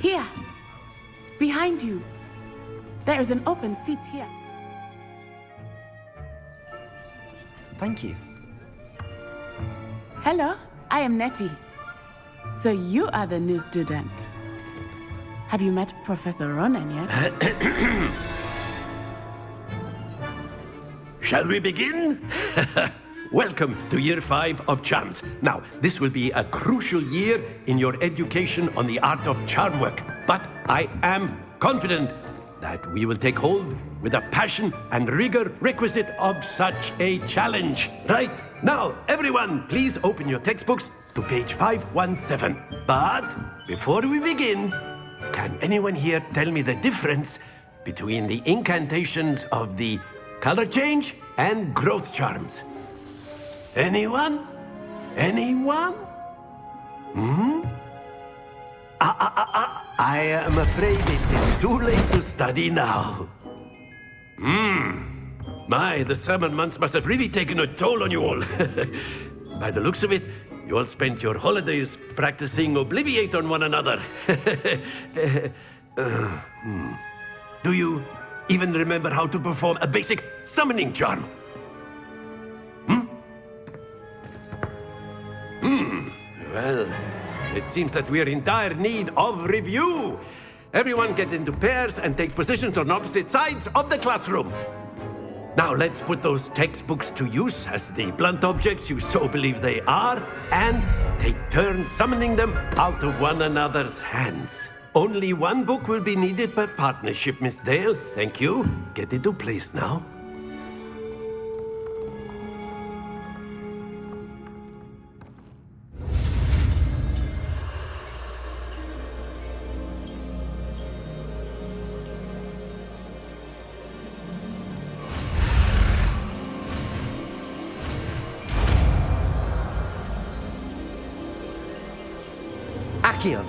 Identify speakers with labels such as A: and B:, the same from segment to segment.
A: Here, behind you. There is an open seat here.
B: Thank you.
A: Hello, I am Nettie. So you are the new student. Have you met Professor Ronan yet?
C: Shall we begin? Welcome to Year 5 of Charms. Now, this will be a crucial year in your education on the art of charm work. But I am confident that we will take hold with the passion and rigor requisite of such a challenge. Right, now, everyone, please open your textbooks to page 517. But before we begin, can anyone here tell me the difference between the incantations of the color change and growth charms? Anyone? Anyone? I am afraid it is too late to study now. My, the summer months must have really taken a toll on you all. By the looks of it, you all spent your holidays practicing Obliviate on one another. Do you even remember how to perform a basic summoning charm? Well, it seems that we are in dire need of review. Everyone get into pairs and take positions on opposite sides of the classroom. Now let's put those textbooks to use as the blunt objects you so believe they are, and take turns summoning them out of one another's hands. Only one book will be needed per partnership, Miss Dale. Thank you. Get into place now.
B: Accio.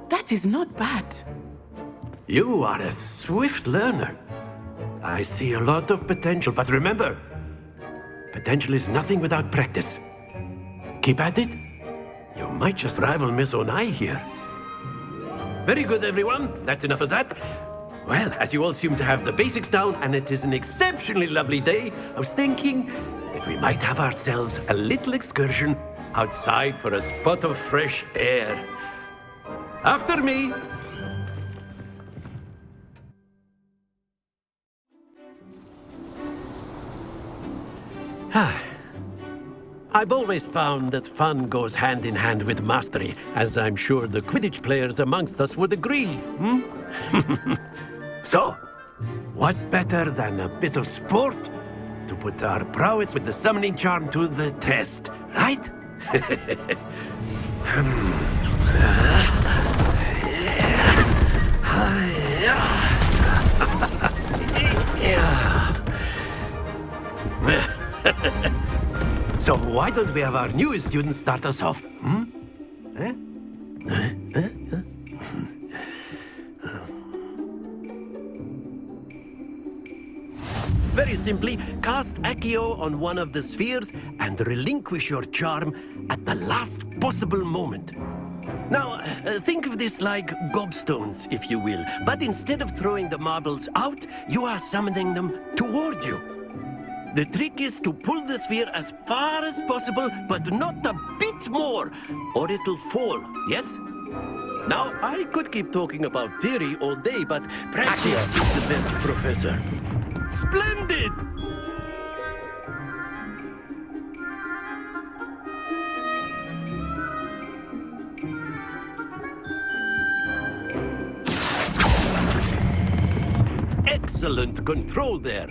A: That is not bad.
C: You are a swift learner. I see a lot of potential, but remember, potential is nothing without practice. Keep at it. You might just rival Miss Onai here. Very good, everyone. That's enough of that. Well, as you all seem to have the basics down, and it is an exceptionally lovely day, I was thinking that we might have ourselves a little excursion outside for a spot of fresh air. After me. I've always found that fun goes hand in hand with mastery, as I'm sure the Quidditch players amongst us would agree. So, what better than a bit of sport to put our prowess with the summoning charm to the test, right? So why don't we have our newest student start us off? Very simply, cast Accio on one of the spheres and relinquish your charm at the last possible moment. Now, think of this like gobstones, if you will. But instead of throwing the marbles out, you are summoning them toward you. The trick is to pull the sphere as far as possible, but not a bit more, or it'll fall, yes? Now, I could keep talking about theory all day, but practice is the best professor. Splendid! Excellent control there.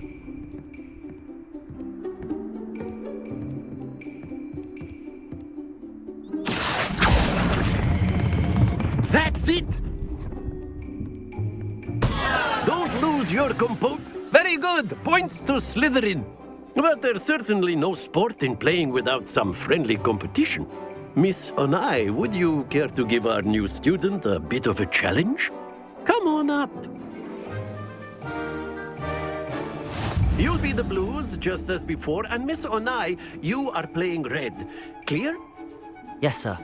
C: That's it! Don't lose your composure. Very good! Points to Slytherin. But there's certainly no sport in playing without some friendly competition. Miss Onai, would you care to give our new student a bit of a challenge? Come on up. You'll be the blues, just as before, and Miss Onai, you are playing red. Clear?
B: Yes, sir.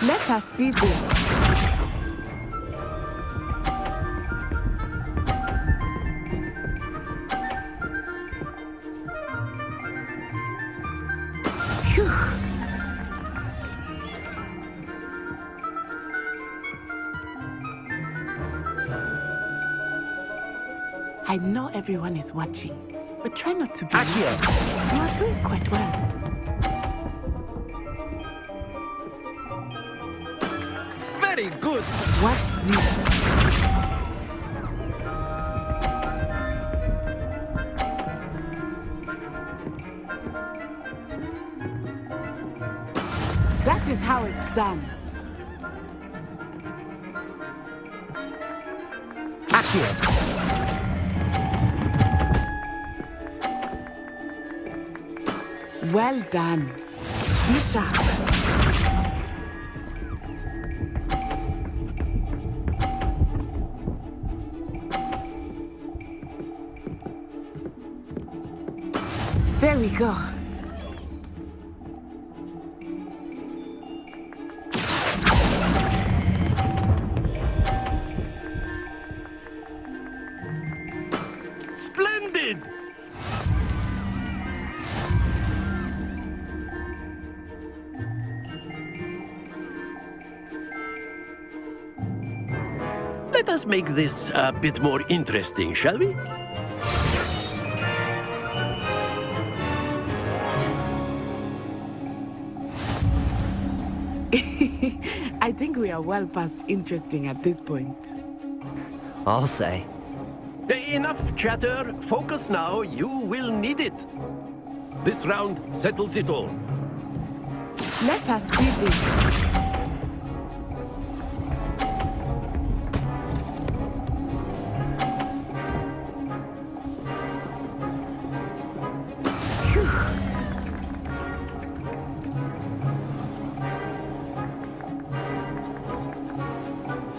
A: Let us see this. Phew. I know everyone is watching, but try not to be.
B: Akio!
A: You are doing quite well.
C: Very good.
A: Watch this. That is how it's done.
B: Akio!
A: Well done. Be sharp. There we go.
C: Splendid! Let us make this a bit more interesting, shall we?
A: I think we are well past interesting at this point.
B: I'll say.
C: Enough chatter. Focus now. You will need it. This round settles it all.
A: Let us see this.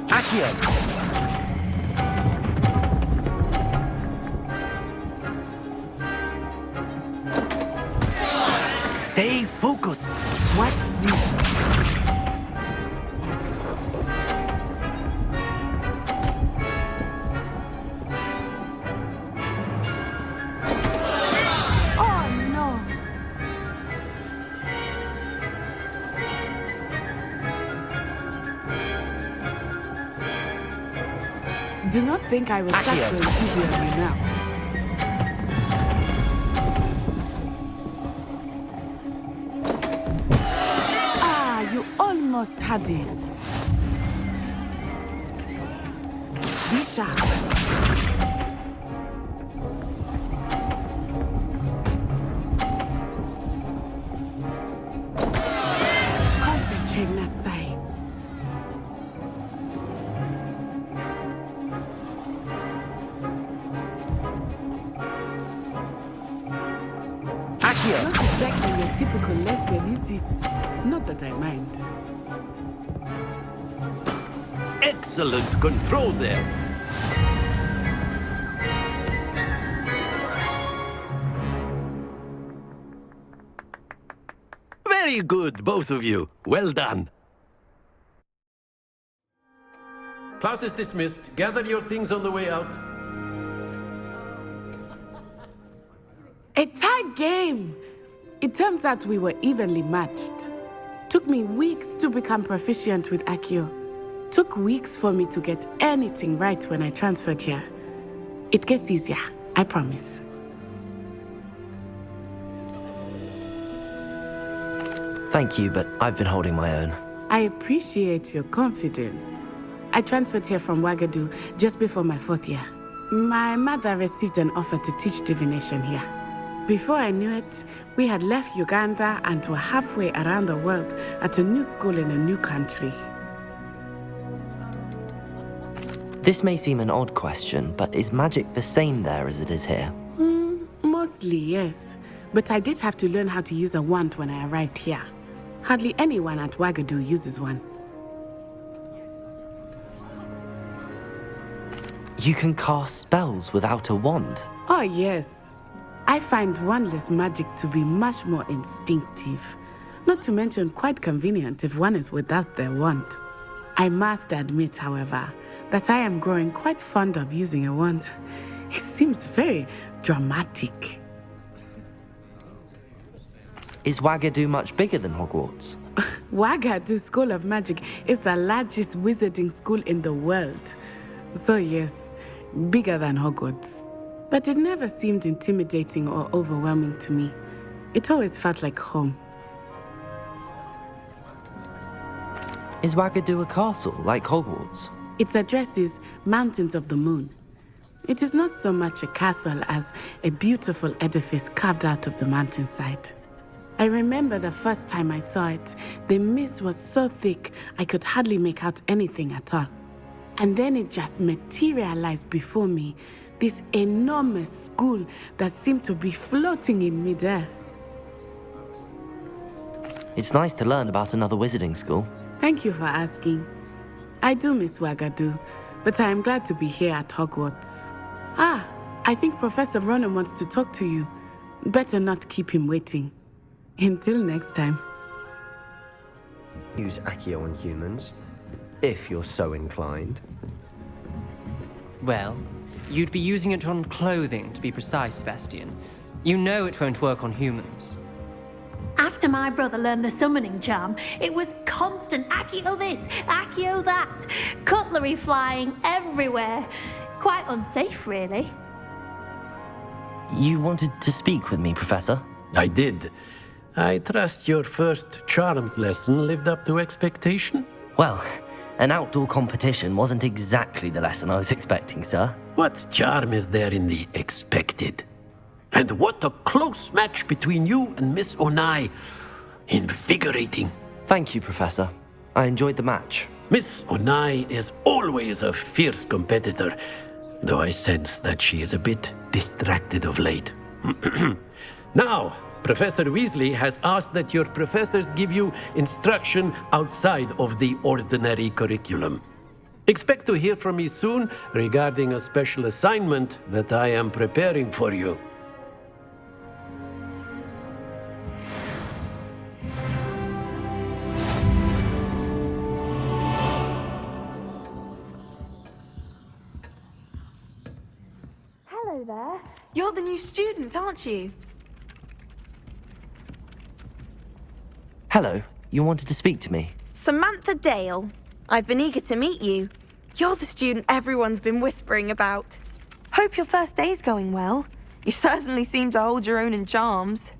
B: Akio!
C: Stay focused.
A: Watch this. Oh no. Do not think I will start
B: Akio.
A: going easy on you now. You almost had it. Be sharp. Concentrate, Natsai.
B: Akio!
A: Not exactly your typical lesson, is it? Not that I mind.
C: Excellent control there. Very good, both of you. Well done. Class is dismissed. Gather your things on the way out.
A: A tie game! It turns out we were evenly matched. Took me weeks to become proficient with Akio. Took weeks for me to get anything right when I transferred here. It gets easier, I promise.
B: Thank you, but I've been holding my own.
A: I appreciate your confidence. I transferred here from Ouagadougou just before my 4th year. My mother received an offer to teach divination here. Before I knew it, we had left Uganda and were halfway around the world at a new school in a new country.
B: This may seem an odd question, but is magic the same there as it is here?
A: Most Mostly, yes. But I did have to learn how to use a wand when I arrived here. Hardly anyone at Wagadu uses one.
B: You can cast spells without a wand.
A: Oh, yes. I find wandless magic to be much more instinctive. Not to mention quite convenient if one is without their wand. I must admit, however, that I am growing quite fond of using a wand. It seems very dramatic.
B: Is Wagadu much bigger than Hogwarts?
A: Wagadu School of Magic is the largest wizarding school in the world. So yes, bigger than Hogwarts. But it never seemed intimidating or overwhelming to me. It always felt like home.
B: Is Wagadu a castle, like Hogwarts?
A: Its address is Mountains of the Moon. It is not so much a castle as a beautiful edifice carved out of the mountainside. I remember the first time I saw it, the mist was so thick I could hardly make out anything at all. And then it just materialized before me, this enormous school that seemed to be floating in midair.
B: It's nice to learn about another wizarding school.
A: Thank you for asking. I do miss Wagadu, but I am glad to be here at Hogwarts. I think Professor Ronan wants to talk to you. Better not keep him waiting. Until next time.
D: Use Accio on humans, if you're so inclined.
E: Well, you'd be using it on clothing, to be precise, Sebastian. You know it won't work on humans.
F: After my brother learned the summoning charm, it was constant Accio this, Accio that, cutlery flying everywhere. Quite unsafe, really.
B: You wanted to speak with me, Professor?
C: I did. I trust your first charms lesson lived up to expectation?
B: Well, an outdoor competition wasn't exactly the lesson I was expecting, sir.
C: What charm is there in the expected? And what a close match between you and Miss Onai. Invigorating.
B: Thank you, Professor. I enjoyed the match.
C: Miss Onai is always a fierce competitor, though I sense that she is a bit distracted of late. Now, Professor Weasley has asked that your professors give you instruction outside of the ordinary curriculum. Expect to hear from me soon regarding a special assignment that I am preparing for you.
G: Hello there. You're the new student, aren't you?
B: Hello, you wanted to speak to me?
G: Samantha Dale. I've been eager to meet you. You're the student everyone's been whispering about. Hope your first day's going well. You certainly seem to hold your own in charms.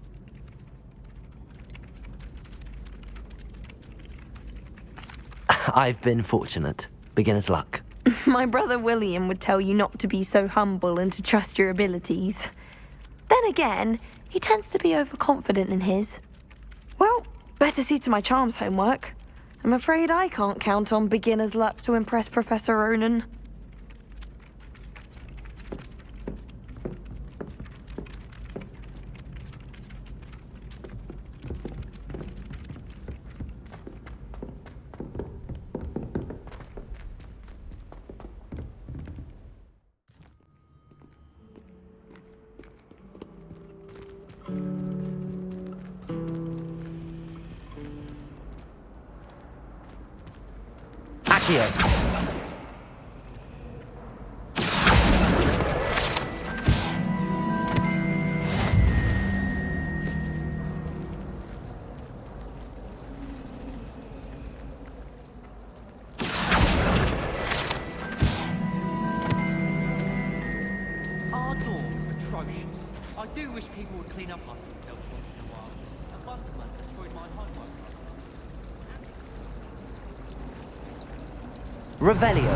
B: I've been fortunate. Beginner's luck.
G: My brother William would tell you not to be so humble and to trust your abilities. Then again, he tends to be overconfident in his. Well, better see to my charms homework. I'm afraid I can't count on beginner's luck to impress Professor Ronan.
B: Accio!
H: Our door's atrocious. I do wish people would clean up after themselves once in a while. A Bunderman destroyed my homework.
B: Revelio.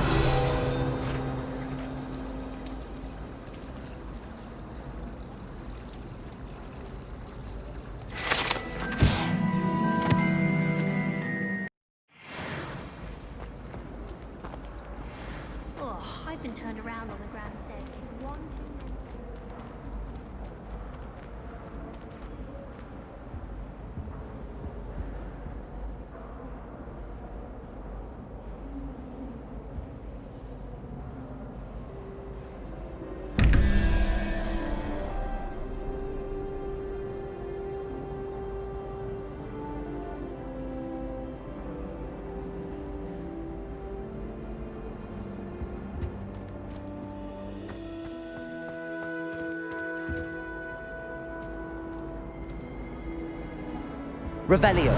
F: Oh, I've been turned around on the grand staircase one too
B: Revelio.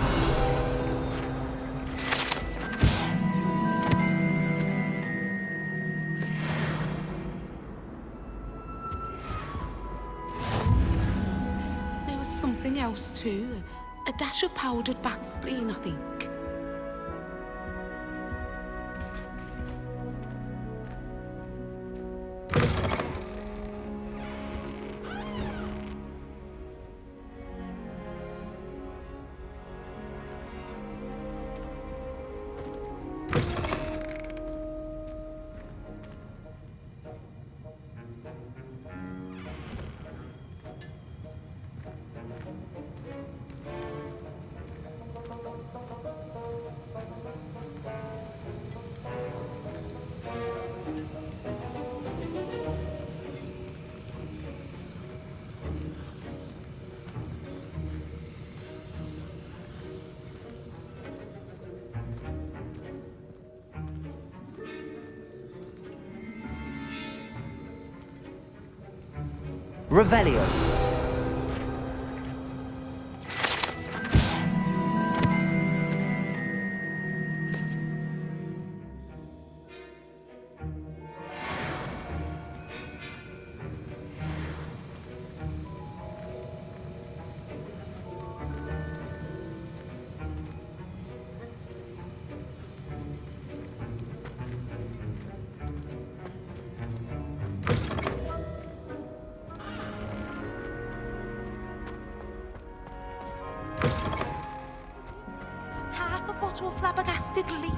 I: There was something else too. A dash of powdered bat spleen, I think.
B: Revelio.
I: Half a bottle of flabbergasted leech.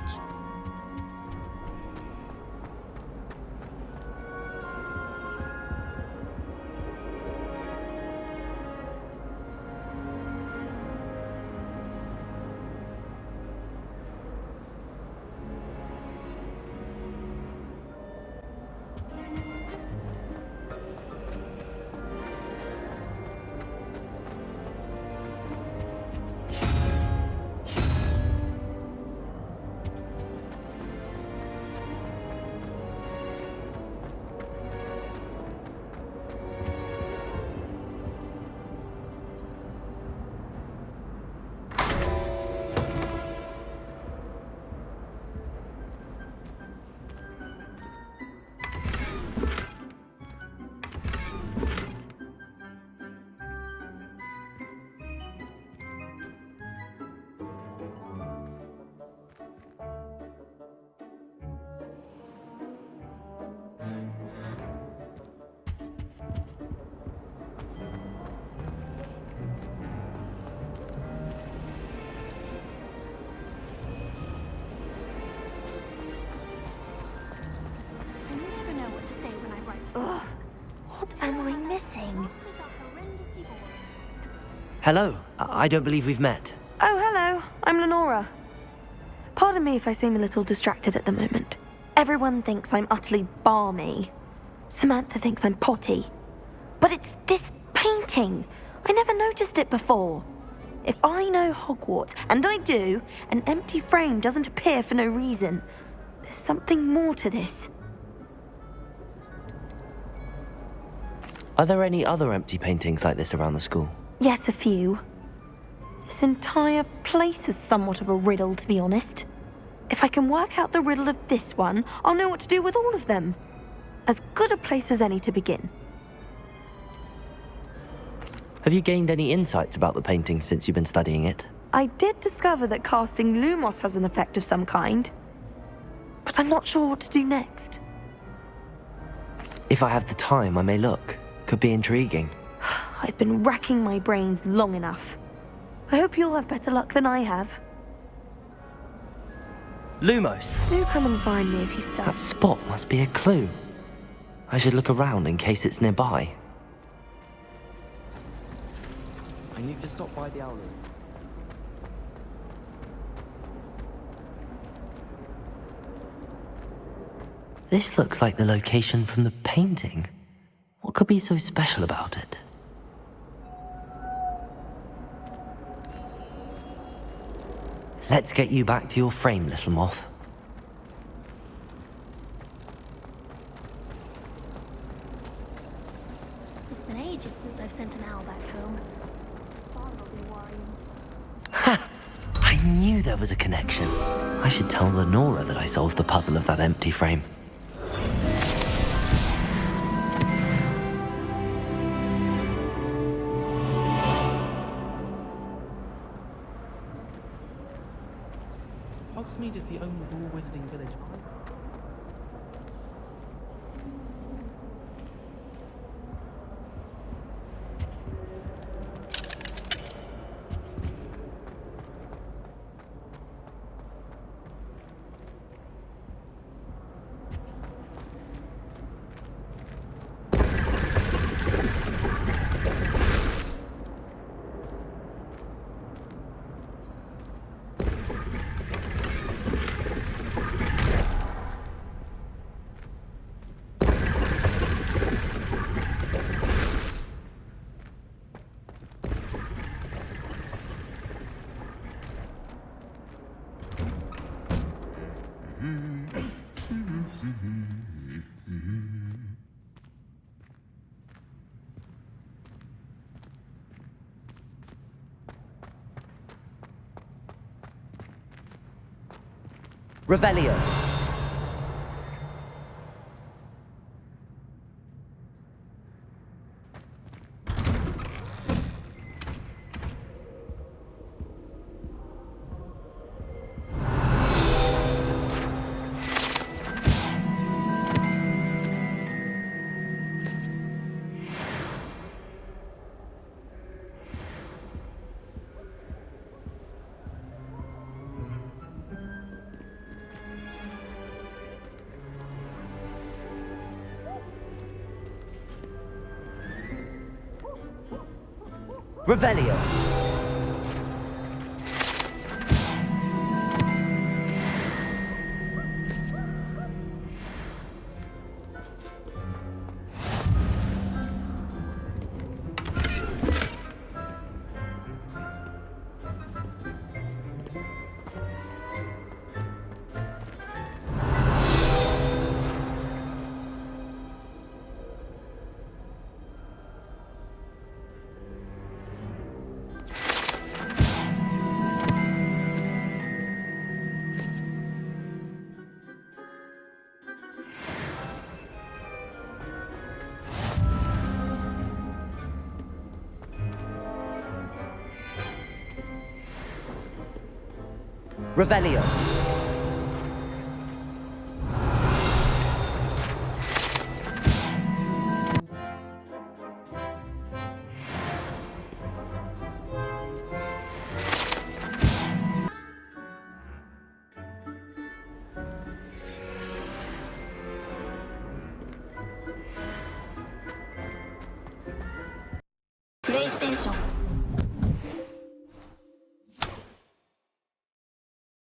F: I never know what to say when I write.
G: Ugh, what am I missing?
F: Bosses are horrendous people.
B: Hello. I don't believe we've met.
G: Oh, hello. I'm Lenora. Pardon me if I seem a little distracted at the moment. Everyone thinks I'm utterly balmy. Samantha thinks I'm potty. But it's this painting. I never noticed it before. If I know Hogwarts, and I do, an empty frame doesn't appear for no reason. There's something more to this.
B: Are there any other empty paintings like this around the school?
G: Yes, a few. This entire place is somewhat of a riddle, to be honest. If I can work out the riddle of this one, I'll know what to do with all of them. As good a place as any to begin.
B: Have you gained any insights about the painting since you've been studying it?
G: I did discover that casting Lumos has an effect of some kind. But I'm not sure what to do next.
B: If I have the time, I may look. Could be intriguing.
G: I've been racking my brains long enough. I hope you'll have better luck than I have.
B: Lumos!
G: Do come and find me if you start.
B: That spot must be a clue. I should look around in case it's nearby.
D: I need to stop by the owlery.
B: This looks like the location from the painting. What could be so special about it? Let's get you back to your frame, little moth.
F: It's been ages since I've sent an owl back home. Father will be worrying.
B: I knew there was a connection. I should tell Lenora that I solved the puzzle of that empty frame.
H: Hogsmeade is the only war wizarding village.
B: Revelio. Revelio. Revelio.
J: PlayStation